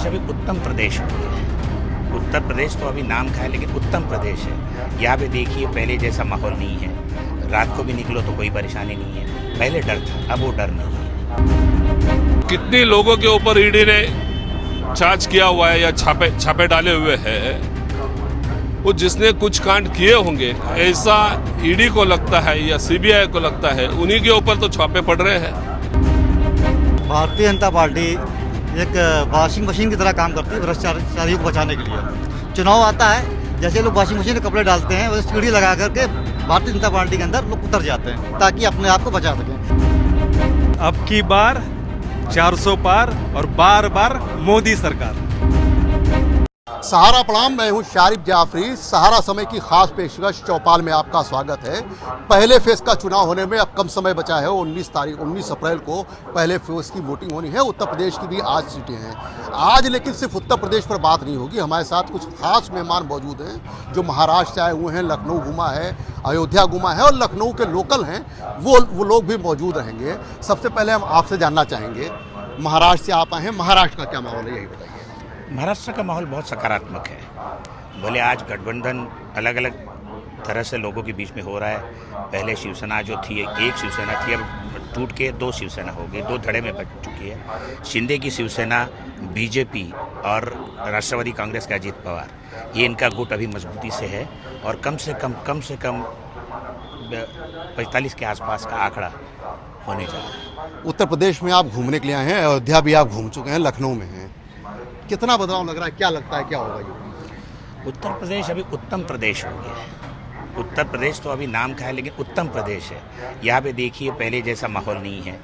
प्रदेश अभी उत्तम प्रदेश हो गया है। उत्तर प्रदेश तो अभी नाम का है, लेकिन उत्तम प्रदेश है। यहाँ पे देखिए, पहले जैसा माहौल नहीं है। रात को भी निकलो तो कोई परेशानी नहीं है। पहले डर था, अब वो डर नहीं है। कितने लोगों के ऊपर ईडी ने जांच किया हुआ है या छापे डाले हुए हैं। वो जिसने कुछ कांड किए होंगे, ऐसा ईडी को लगता है या सीबीआई को लगता है, उन्हीं के ऊपर तो छापे पड़ रहे हैं। भारतीय जनता पार्टी एक वॉशिंग मशीन की तरह काम करती है भ्रष्टाचारियों को बचाने के लिए। चुनाव आता है, जैसे लोग वॉशिंग मशीन में कपड़े डालते हैं, वैसे सीढ़ी लगा करके भारतीय जनता पार्टी के अंदर लोग उतर जाते हैं ताकि अपने आप को बचा सकें। अब की बार 400 पार और बार बार मोदी सरकार। सहारा प्रणाम, मैं हूं शारिफ जाफरी। सहारा समय की खास पेशकश चौपाल में आपका स्वागत है। पहले फेज का चुनाव होने में अब कम समय बचा है। 19 अप्रैल को पहले फेज की वोटिंग होनी है। उत्तर प्रदेश की भी आज सीटें हैं आज, लेकिन सिर्फ उत्तर प्रदेश पर बात नहीं होगी। हमारे साथ कुछ खास मेहमान मौजूद हैं जो महाराष्ट्र से आए हुए हैं, लखनऊ घुमा है, अयोध्या घुमा है और लखनऊ के लोकल हैं, वो लोग भी मौजूद रहेंगे। सबसे पहले हम आपसे जानना चाहेंगे, महाराष्ट्र से आप आए हैं, महाराष्ट्र का क्या माहौल है, यही बताइए। महाराष्ट्र का माहौल बहुत सकारात्मक है। भले आज गठबंधन अलग अलग तरह से लोगों के बीच में हो रहा है। पहले शिवसेना जो थी, एक शिवसेना थी, अब टूट के 2 शिवसेना हो गई, 2 धड़े में बच चुकी है। शिंदे की शिवसेना, बीजेपी और राष्ट्रवादी कांग्रेस का अजीत पवार, ये इनका गुट अभी मजबूती से है और कम से कम 45 के आसपास का आंकड़ा होने जा रहा है। उत्तर प्रदेश में आप घूमने के लिए आए हैं, अयोध्या भी आप घूम चुके हैं, लखनऊ में हैं। कितना बदलाव लग रहा है, क्या लगता है, क्या होगा ये? उत्तर प्रदेश अभी उत्तम प्रदेश हो गया है। उत्तर प्रदेश तो अभी नाम का है, लेकिन उत्तम प्रदेश है। यहाँ पे देखिए, पहले जैसा माहौल नहीं है।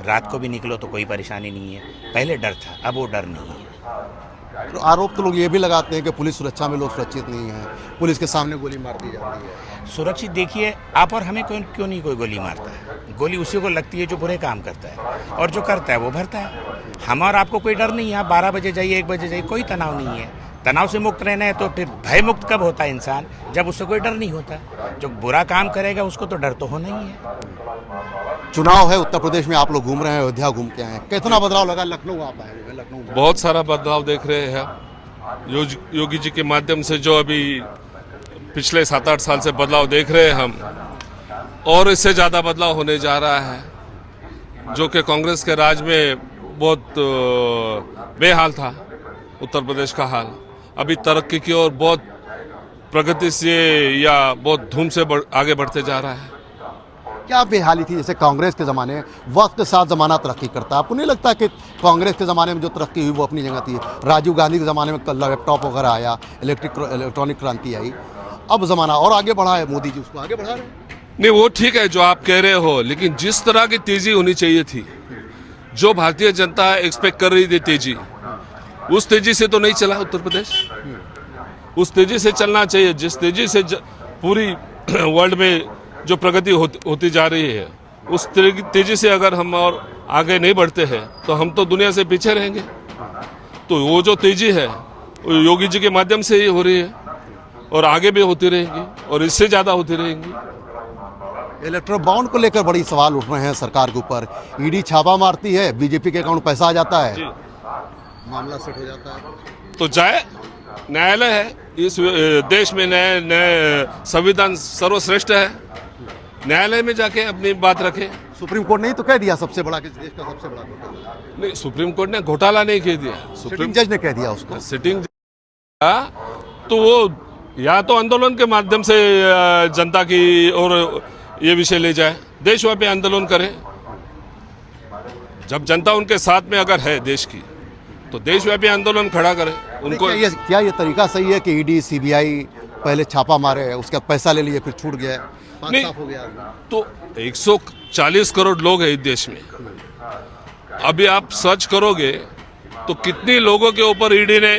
रात को भी निकलो तो कोई परेशानी नहीं है। पहले डर था, अब वो डर नहीं है। तो आरोप तो लोग ये भी लगाते हैं कि पुलिस सुरक्षा में लोग सुरक्षित नहीं हैं, पुलिस के सामने गोली मार दी जाती है। सुरक्षित देखिए, आप और हमें क्यों नहीं कोई गोली मारता है। गोली उसी को लगती है जो बुरे काम करता है, और जो करता है वो भरता है। हम और आपको कोई डर नहीं है। आप 12 बजे जाइए, 1 बजे जाइए, कोई तनाव नहीं है। तनाव से मुक्त रहना है तो फिर भय मुक्त कब होता है इंसान, जब उससे कोई डर नहीं होता। जो बुरा काम करेगा उसको तो डर तो होना ही है। चुनाव है उत्तर प्रदेश में, आप लोग घूम रहे हैं, अयोध्या घूम के आए हैं, कितना बदलाव लगा? लखनऊ आप आए हैं, लखनऊ में बहुत सारा बदलाव देख रहे हैं। योगी जी के माध्यम से जो अभी पिछले 7-8 साल से बदलाव देख रहे हैं हम, और इससे ज़्यादा बदलाव होने जा रहा है। जो कि कांग्रेस के राज में बहुत बेहाल था उत्तर प्रदेश का हाल, अभी तरक्की की ओर बहुत प्रगति से या बहुत धूम से आगे बढ़ते जा रहा है। क्या बेहाली थी? जैसे कांग्रेस के ज़माने में वक्त के साथ ज़माना तरक्की करता है। आपको नहीं लगता कि कांग्रेस के ज़माने में जो तरक्की हुई वो अपनी जगह थी? राजीव गांधी के ज़माने में लैपटॉप वगैरह आया, इलेक्ट्रॉनिक क्रांति आई, अब ज़माना और आगे बढ़ा है, मोदी जी उसको आगे बढ़ा रहे हैं। नहीं, वो ठीक है जो आप कह रहे हो, लेकिन जिस तरह की तेजी होनी चाहिए थी, जो भारतीय जनता एक्सपेक्ट कर रही थी तेजी, उस तेजी से तो नहीं चला उत्तर प्रदेश। उस तेजी से चलना चाहिए जिस तेजी से पूरी वर्ल्ड में जो प्रगति होती जा रही है, उस तेजी से अगर हम और आगे नहीं बढ़ते हैं तो हम तो दुनिया से पीछे रहेंगे। तो वो जो तेजी है वो योगी जी के माध्यम से ही हो रही है और आगे भी होती रहेगी और इससे ज़्यादा होती रहेंगी। इलेक्ट्रल बॉन्ड को लेकर बड़ी सवाल उठ रहे हैं सरकार के ऊपर। ईडी छापा मारती है, बीजेपी के अकाउंट पैसा आ जाता है, मामला सेट हो जाता है। तो जाए, न्यायालय है इस देश में, नए संविधान सर्वश्रेष्ठ है। न्यायालय में जाके अपनी बात रखे। सुप्रीम कोर्ट ने ही तो कह दिया सबसे बड़ा, कि देश का सबसे बड़ा घोटाला। नहीं, सुप्रीम कोर्ट ने घोटाला नहीं कह दिया। सुप्रीम जज ने कह दिया उसको। सिटिंग तो वो या तो आंदोलन के माध्यम से जनता की और ये विषय ले जाए, देशव्यापी आंदोलन करे। जब जनता उनके साथ में अगर है देश की, तो देशव्यापी आंदोलन खड़ा करे उनको। क्या ये तरीका सही है कि ईडी सीबीआई पहले छापा मारे, उसका पैसा ले लिए, फिर छूट गया, नहीं हो गया? तो 140 करोड़ लोग हैं इस देश में। अभी आप सर्च करोगे तो कितने लोगों के ऊपर ईडी ने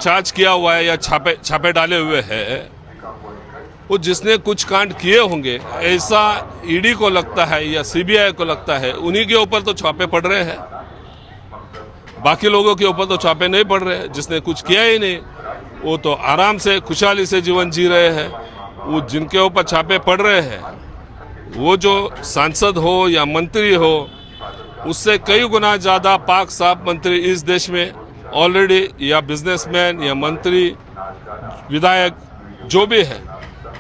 जांच किया हुआ है या छापे डाले हुए हैं। वो जिसने कुछ कांड किए होंगे, ऐसा ईडी को लगता है या सीबीआई को लगता है, उन्हीं के ऊपर तो छापे पड़ रहे हैं। बाकी लोगों के ऊपर तो छापे नहीं पड़ रहे हैं। जिसने कुछ किया ही नहीं, वो तो आराम से खुशहाली से जीवन जी रहे हैं। वो जिनके ऊपर छापे पड़ रहे हैं, वो जो सांसद हो या मंत्री हो, उससे कई गुना ज़्यादा पाक साफ मंत्री इस देश में ऑलरेडी या बिजनेसमैन या मंत्री विधायक जो भी है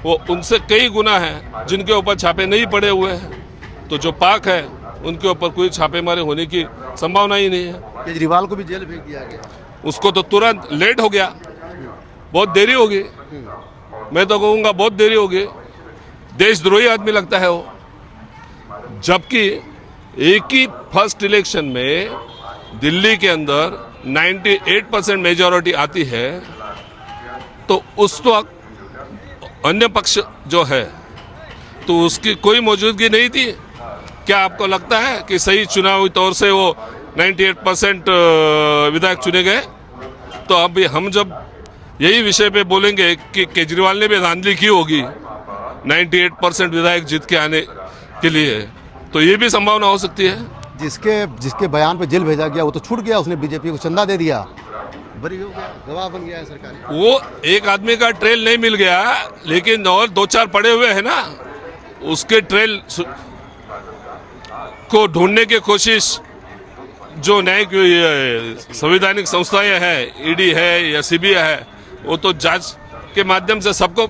वो उनसे कई गुना है जिनके ऊपर छापे नहीं पड़े हुए हैं। तो जो पाक है उनके ऊपर कोई छापेमारी होने की संभावना ही नहीं है। केजरीवाल को भी जेल भेज दिया गया। उसको तो तुरंत लेट हो गया, बहुत देरी होगी। मैं तो कहूँगा बहुत देरी होगी। देशद्रोही आदमी लगता है वो, जबकि एक ही फर्स्ट इलेक्शन में दिल्ली के अंदर 98% मेजॉरिटी आती है, तो उस वक्त अन्य पक्ष जो है तो उसकी कोई मौजूदगी नहीं थी। क्या आपको लगता है कि सही चुनावी तौर से वो 98% विधायक चुने गए? तो अभी हम जब यही विषय पे बोलेंगे कि केजरीवाल ने भी धांधली की होगी 98% विधायक जीत के आने के लिए, तो ये भी संभावना हो सकती है। जिसके बयान पे जेल भेजा गया वो तो छूट गया, उसने बीजेपी को चंदा दे दिया, बरी हो गया, गवाह बन गया है सरकार। वो एक आदमी का ट्रेल नहीं मिल गया, लेकिन और 2-4 पड़े हुए हैं ना, उसके ट्रेल को ढूंढने की कोशिश जो न्यायिक संवैधानिक संस्थाएं हैं, ईडी है या सीबीआई है, वो तो जांच के माध्यम से सबको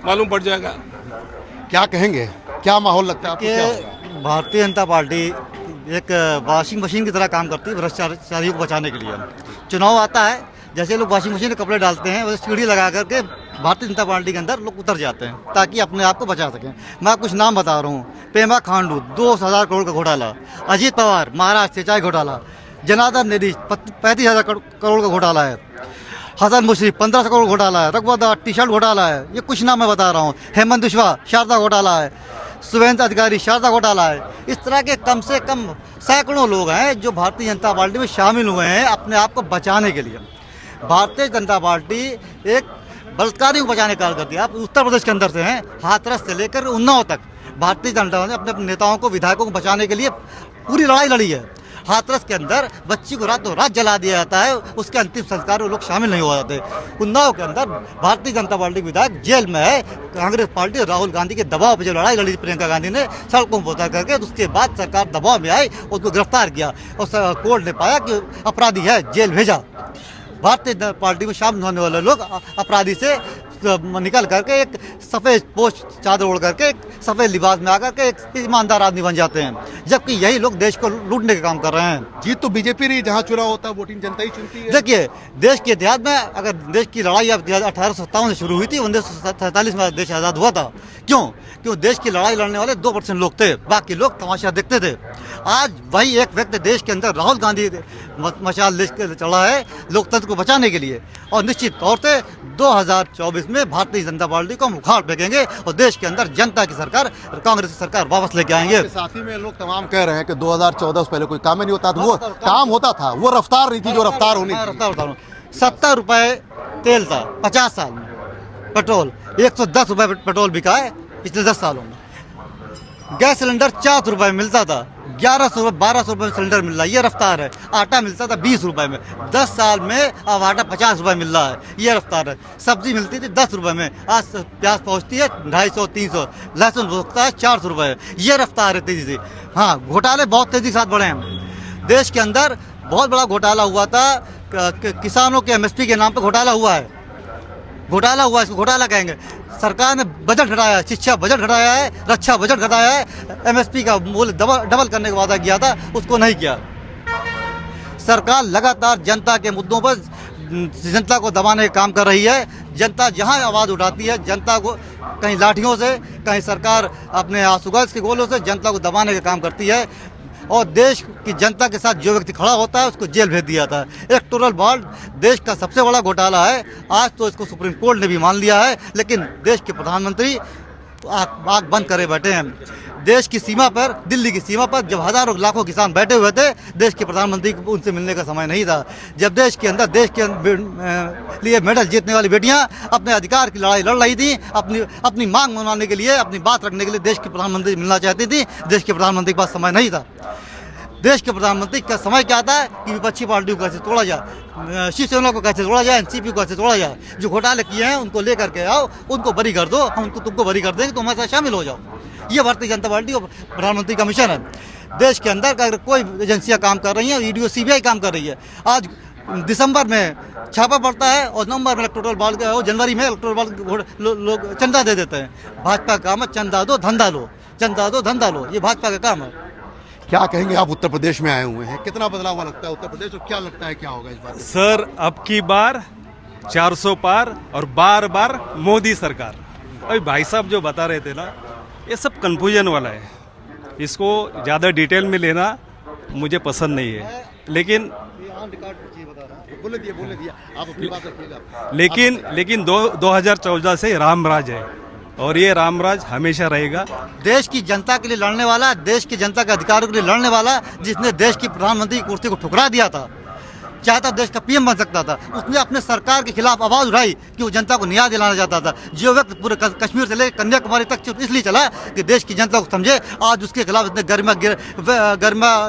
मालूम पड़ जाएगा। क्या कहेंगे, क्या माहौल लगता है आपको, क्या होगा? कि भारतीय जनता पार्टी एक वॉशिंग मशीन की तरह काम करती है भ्रष्टाचारियों को बचाने के लिए। चुनाव आता है, जैसे लोग वॉशिंग मशीन में कपड़े डालते हैं वैसे सीढ़ी लगा करके भारतीय जनता पार्टी के अंदर लोग उतर जाते हैं ताकि अपने आप को बचा सकें। मैं कुछ नाम बता रहा हूँ। पेमा खांडू 2,000 करोड़ का घोटाला, अजीत पवार महाराष्ट्र सिंचाई घोटाला, जनार्दन नेदी 35,000 करोड़ का घोटाला है, हसन मुश्रीफ 1,500 करोड़ घोटाला है, रघुवर टी शर्ट घोटाला है, ये कुछ नाम मैं बता रहा हूँ। हेमंत बिश्वा शारदा घोटाला है, सुवेंद्र अधिकारी शारदा घोटाला है। इस तरह के कम से कम सैकड़ों लोग हैं जो भारतीय जनता पार्टी में शामिल हुए हैं अपने आप को बचाने के लिए। भारतीय जनता पार्टी एक बलात्कारियों को बचाने का कार्य करती है। आप उत्तर प्रदेश के अंदर से हैं, हाथरस से लेकर उन्नाव तक भारतीय जनता पार्टी ने अपने नेताओं को, विधायकों को बचाने के लिए पूरी लड़ाई लड़ी है। हाथरस के अंदर बच्ची को रातों रात जला दिया जाता है, उसके अंतिम संस्कार में लोग शामिल नहीं हो जाते। उन्नाव के अंदर भारतीय जनता पार्टी विधायक जेल में है। कांग्रेस पार्टी राहुल गांधी के दबाव पर जो लड़ाई लड़ी प्रियंका गांधी ने सड़कों पर उतर करके, उसके बाद सरकार दबाव में आई, उसको गिरफ्तार किया और कोर्ट ने पाया कि अपराधी है, जेल भेजा। भारतीय जनता पार्टी में शामिल होने वाले लोग अपराधी से निकल करके एक सफ़ेद पोस्ट चादर ओढ़ करके एक सफ़ेद लिबास में आकर के एक ईमानदार आदमी बन जाते हैं, जबकि यही लोग देश को लूटने का काम कर रहे हैं। जीत तो बीजेपी रही, जहाँ चुनाव होता है वोटिंग जनता ही चुनती है। देखिए, देश के इतिहास में अगर देश की लड़ाई अब 1857 से शुरू हुई थी, 1947 में देश आज़ाद हुआ था। क्यों देश की लड़ाई लड़ने वाले 2% लोग थे, बाकी लोग तमाशा देखते थे। आज वही एक व्यक्ति देश के अंदर राहुल गांधी मशाल लेकर चला है लोकतंत्र को बचाने के लिए, और निश्चित तौर से 2024 में भारतीय जनता पार्टी को हम उखाड़ फेंकेंगे और देश के अंदर जनता की सरकार, कांग्रेस की सरकार वापस लेके आएंगे। साथ ही में लोग तमाम कह रहे हैं कि 2014 से पहले कोई काम ही नहीं होता था, वो काम होता था, वो रफ्तार नहीं थी जो रफ्तार होनी थी। रफ्तार बता रहा हूँ, 70 रुपए तेल था 50 साल में, पेट्रोल 110 रुपए पेट्रोल बिका है पिछले 10 सालों में। गैस सिलेंडर 4 रुपए में मिलता था, 1100 रुपये 1200 रुपये में सिलेंडर मिल रहा है, ये रफ्तार है। आटा मिलता था 20 रुपए में, 10 साल में अब आटा 50 रुपए मिल रहा है, ये रफ्तार है। सब्जी मिलती थी 10 रुपए में, आज प्याज पहुंचती है 250-300, लहसुन पहुंचता है 400 रुपये, ये रफ्तार है तेजी से। हाँ, घोटाले बहुत तेजी के साथ बढ़े हैं। देश के अंदर बहुत बड़ा घोटाला हुआ था, किसानों के MSP के नाम पर घोटाला हुआ है, इसको घोटाला कहेंगे। सरकार ने बजट घटाया, शिक्षा बजट घटाया है, रक्षा बजट घटाया है, MSP का मूल्य डबल करने का वादा किया था, उसको नहीं किया। सरकार लगातार जनता के मुद्दों पर जनता को दबाने का काम कर रही है। जनता जहां आवाज़ उठाती है, जनता को कहीं लाठियों से, कहीं सरकार अपने आंसू-गैस के गोलों से जनता को दबाने का काम करती है, और देश की जनता के साथ जो व्यक्ति खड़ा होता है उसको जेल भेज दिया जाता है। इलेक्टोरल बॉन्ड देश का सबसे बड़ा घोटाला है, आज तो इसको सुप्रीम कोर्ट ने भी मान लिया है, लेकिन देश के प्रधानमंत्री आँख बंद करे बैठे हैं। देश की सीमा पर, दिल्ली की सीमा पर जब हजारों लाखों किसान बैठे हुए थे, देश के प्रधानमंत्री को उनसे मिलने का समय नहीं था। जब देश के अंदर लिए मेडल जीतने वाली बेटियां अपने अधिकार की लड़ाई लड़ रही थी, अपनी मांग मनाने के लिए, अपनी बात रखने के लिए देश के प्रधानमंत्री मिलना चाहती थी, देश के प्रधानमंत्री के पास समय नहीं था। देश के प्रधानमंत्री का समय क्या आता है कि विपक्षी पार्टियों को कैसे तोड़ा जाए, शिवसेना को कैसे तोड़ा जाए, NCP को कैसे तोड़ा जाए। जो घोटाले किए हैं उनको लेकर के आओ, उनको बरी कर दो, हम तुमको बरी कर देंगे, तुम हमारे साथ शामिल हो जाओ। ये भारतीय जनता पार्टी और प्रधानमंत्री का मिशन है। देश के अंदर अगर कोई एजेंसियां काम कर रही हैं, EDO CBI काम कर रही है, आज दिसंबर में छापा पड़ता है और नवंबर में इलेक्टोरल बॉन्ड और जनवरी में इलेक्टोरल बॉन्ड लोग चंदा दे देते हैं। भाजपा का काम है चंदा दो धंधा लो, चंदा दो धंधा लो, ये भाजपा का काम है। क्या कहेंगे, आप उत्तर प्रदेश में आए हुए हैं, कितना बदलाव हुआ लगता है उत्तर प्रदेश और क्या लगता है क्या होगा इस बार? सर अब की बार 400 पार और बार बार मोदी सरकार। अभी भाई साहब जो बता रहे थे ना, ये सब कंफ्यूजन वाला है, इसको ज़्यादा डिटेल में लेना मुझे पसंद नहीं है। लेकिन बोले दिया आप अपनी बात रखिएगा। लेकिन 2014 से रामराज है और ये रामराज हमेशा रहेगा। देश की जनता के लिए लड़ने वाला, देश की जनता के अधिकारों के लिए लड़ने वाला, जिसने देश की प्रधानमंत्री की कुर्सी को ठुकरा दिया था, चाहता देश का पीएम बन सकता था, उसने अपने सरकार के खिलाफ आवाज उठाई कि वो जनता को न्याय दिलाना चाहता था। जो व्यक्ति पूरे कश्मीर से लेकर कन्याकुमारी तक इसलिए चला कि देश की जनता को समझे। आज उसके खिलाफ इतने गर्मा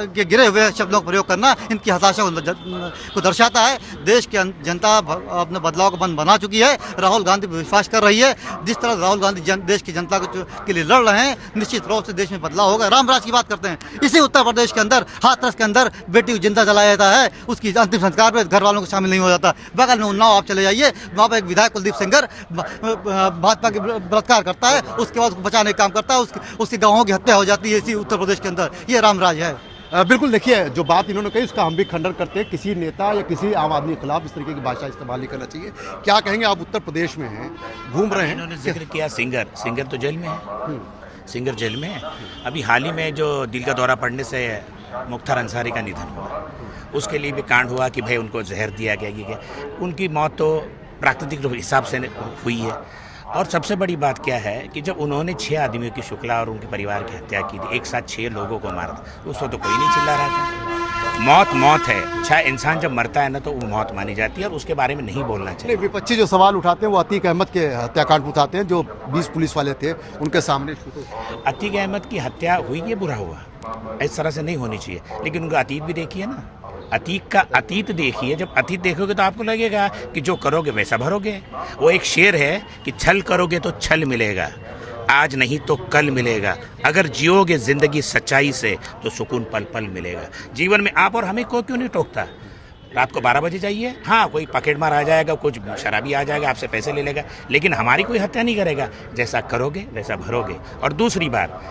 के गिरे हुए शब्दों का प्रयोग करना इनकी हताशा को दर्शाता है। देश की जनता अपने बदलाव का बंद बना चुकी है। राहुल गांधी विश्वास कर रही है, जिस तरह राहुल गांधी देश की जनता के लिए लड़ रहे हैं, निश्चित रूप से देश में बदलाव होगा। रामराज की बात करते हैं, इसी उत्तर प्रदेश के अंदर हाथरस के अंदर बेटी को जिंदा जलाया जाता है, उसकी अंतिम संस्कार में घर वालों को शामिल नहीं हो जाता। बगल में उन्नाव आप चले जाइए, वहाँ पर एक विधायक कुलदीप सेंगर भाजपा के बलात्कार करता है, उसके बाद उसको बचाने का काम करता है, उसके गाँवों की हत्या हो जाती है इसी उत्तर प्रदेश के अंदर। ये रामराज है। बिल्कुल, देखिए जो बात इन्होंने कही उसका हम भी खंडन करते हैं। किसी नेता या किसी आम आदमी के खिलाफ इस तरीके की भाषा इस्तेमाल नहीं करना चाहिए। क्या कहेंगे, आप उत्तर प्रदेश में हैं, घूम रहे हैं, इन्होंने जिक्र किया सिंगर तो जेल में है, सिंगर जेल में है। अभी हाल ही में जो दिल का दौरा पड़ने से मुख्तार अंसारी का निधन हुआ, उसके लिए भी कांड हुआ कि भाई उनको जहर दिया गया कि क्या। उनकी मौत तो प्राकृतिक हिसाब से हुई है। और सबसे बड़ी बात क्या है कि जब उन्होंने 6 आदमियों की शुक्ला और उनके परिवार की हत्या की थी, एक साथ 6 लोगों को मारा था, उस वक्त तो कोई नहीं चिल्ला रहा था। मौत है। चाहे इंसान जब मरता है ना तो वो मौत मानी जाती है और उसके बारे में नहीं बोलना चाहिए। विपक्षी जो सवाल उठाते हैं वो अतीक अहमद के हत्याकांड उठाते हैं, जो 20 पुलिस वाले थे उनके सामने। अतीक अहमद की हत्या हुई, ये बुरा हुआ, इस तरह से नहीं होनी चाहिए। लेकिन उनका अतीत भी देखिए ना, अतीत का अतीत देखिए। जब अतीत देखोगे तो आपको लगेगा कि जो करोगे वैसा भरोगे। वो एक शेर है कि छल करोगे तो छल मिलेगा, आज नहीं तो कल मिलेगा। अगर जियोगे जिंदगी सच्चाई से तो सुकून पल पल मिलेगा। जीवन में आप और हमें को क्यों नहीं टोकता? रात को 12 बजे जाइए, हाँ कोई पॉकेट मार आ जाएगा, कुछ शराबी आ जाएगा, आपसे पैसे ले लेगा, लेकिन हमारी कोई हत्या नहीं करेगा। जैसा करोगे वैसा भरोगे। और दूसरी बात,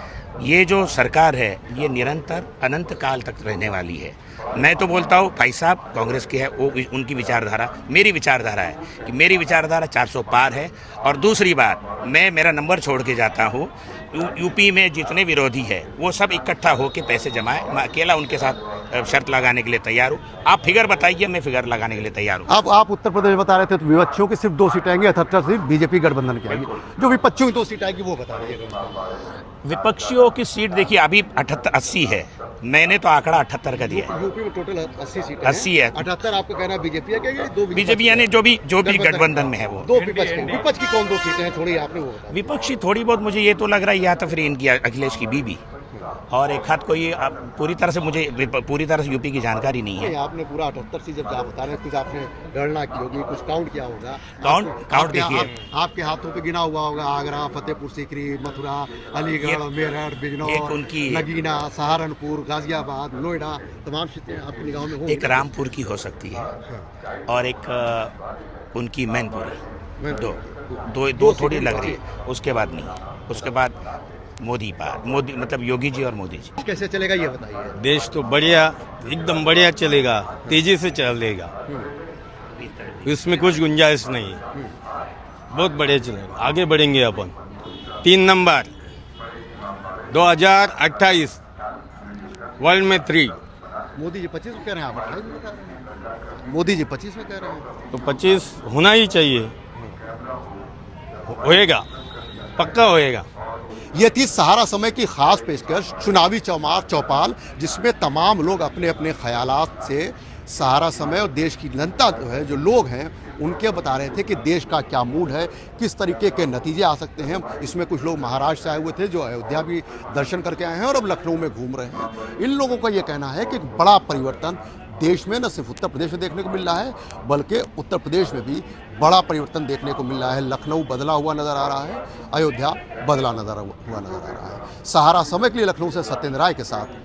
ये जो सरकार है ये निरंतर अनंत काल तक रहने वाली है। मैं तो बोलता हूँ भाई साहब कांग्रेस की है, वो उनकी विचारधारा, मेरी विचारधारा है कि मेरी विचारधारा 400 पार है। और दूसरी बात, मैं मेरा नंबर छोड़ के जाता हूँ, यूपी में जितने विरोधी है वो सब इकट्ठा होकर पैसे जमाए, मैं अकेला उनके साथ शर्त लगाने के लिए तैयार हूँ। आप फिगर बताइए, मैं फिगर लगाने के लिए तैयार हूँ। आप उत्तर प्रदेश बता रहे थे तो विपक्षियों की सिर्फ 2 सीटें आएंगी, 78 सीट बीजेपी गठबंधन की आएगी। जो विपक्षियों की 2 सीट आएगी वो बता दीजिएगा। विपक्षियों की सीट देखिए अभी 80 है, मैंने तो आंकड़ा 78 का दिया है। यूपी में टोटल 80 सीटें 80 है। 78 आपका कहना है बीजेपी है क्या? 2 बीजेपी यानी जो भी गठबंधन में है वो 2 विपक्ष की कौन 2 सीटें हैं? थोड़ी आपने वो बताया। विपक्षी थोड़ी बहुत मुझे ये तो लग रहा है या तो फिर इनकी अखिलेश की बीबी और एक हाथ कोई पूरी तरह से यूपी की जानकारी नहीं है। आपने पूरा 78 सीट जब आप बता रहे हैं, कुछ आपने गणना की होगी, कुछ काउंट किया होगा। काउंट देखिए, आपके हाथों पे गिना हुआ होगा आगरा, फतेहपुर सीकरी, मथुरा, अलीगढ़, मेरठ, बिजनौर, नगीना, सहारनपुर, गाजियाबाद, नोएडा, तमाम सीटें आपकी निगाहों में होंगी। एक रामपुर की हो सकती है और एक उनकी मैनपुरी, दो थोड़ी लग रही है। उसके बाद नहीं, उसके बाद मोदी मतलब योगी जी और मोदी जी। कैसे चलेगा ये बताइए। देश तो बढ़िया, एकदम बढ़िया चलेगा, तेजी से चलेगा, इसमें कुछ गुंजाइश नहीं, बहुत बढ़िया चलेगा, आगे बढ़ेंगे अपन। 3 नंबर 2028 वर्ल्ड में 3। मोदी जी 25 में कह रहे हैं, आप 28 में कह रहे हैं। मोदी जी 25 में कह रहे हैं तो 25 होना ही चाहिए, होएगा, पक्का होएगा। ये थी सहारा समय की खास पेशकश, चुनावी चौपाल, जिसमें तमाम लोग अपने अपने ख्यालात से सहारा समय और देश की जनता जो है, जो लोग हैं, उनके बता रहे थे कि देश का क्या मूड है, किस तरीके के नतीजे आ सकते हैं। इसमें कुछ लोग महाराष्ट्र से आए हुए थे जो अयोध्या भी दर्शन करके आए हैं और अब लखनऊ में घूम रहे हैं। इन लोगों का ये कहना है कि बड़ा परिवर्तन देश में न सिर्फ उत्तर प्रदेश में देखने को मिल रहा है, बल्कि उत्तर प्रदेश में भी बड़ा परिवर्तन देखने को मिल रहा है। लखनऊ बदला हुआ नजर आ रहा है, अयोध्या बदला हुआ नजर आ रहा है। सहारा समय के लिए लखनऊ से सत्येंद्र राय के साथ